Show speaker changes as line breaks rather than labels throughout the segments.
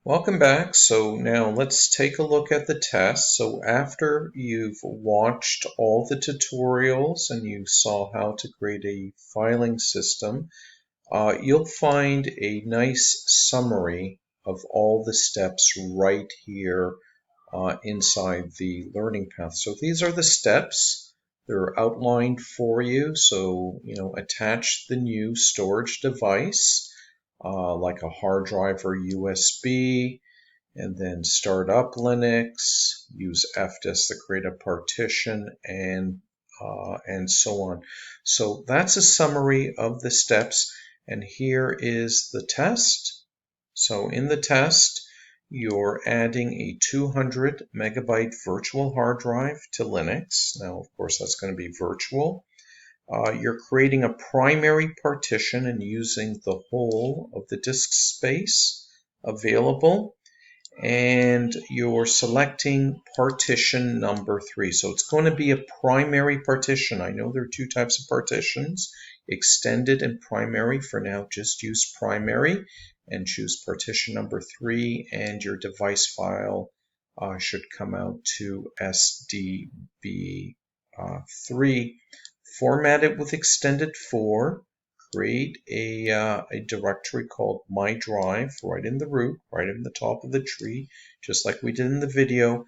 Welcome back. So now let's take a look at the test. So after you've watched all the tutorials and you saw how to create a filing system, you'll find a nice summary of all the steps right here inside the learning path. So these are the steps. They're outlined for you. So, attach the new storage device. Like a hard drive or USB, and then start up Linux, use fdisk to create a partition, and so on. So that's a summary of the steps, and here is the test. So in the test, you're adding a 200 megabyte virtual hard drive to Linux. Now, of course, that's going to be virtual. You're creating a primary partition and using the whole of the disk space available, and you're selecting partition number 3. So it's going to be a primary partition. I know there are two types of partitions, extended and primary. For now, just use primary and choose partition number 3, and your device file should come out to SDB3. Format it with extended 4. Create a directory called My Drive right in the root, right in the top of the tree, just like we did in the video.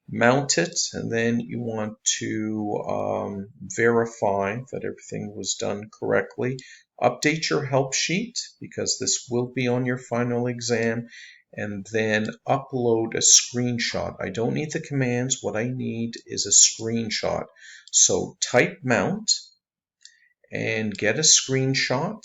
Mount it, and then you want to verify that everything was done correctly. Update your help sheet, because this will be on your final exam, and then upload a screenshot. I don't need the commands. What I need is a screenshot. So type mount and get a screenshot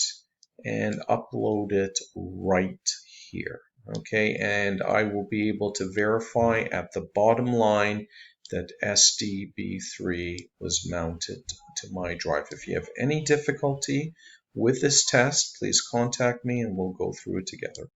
and upload it right here. Okay, and I will be able to verify at the bottom line that SDB3 was mounted to my drive. If you have any difficulty with this test, please contact me and we'll go through it together.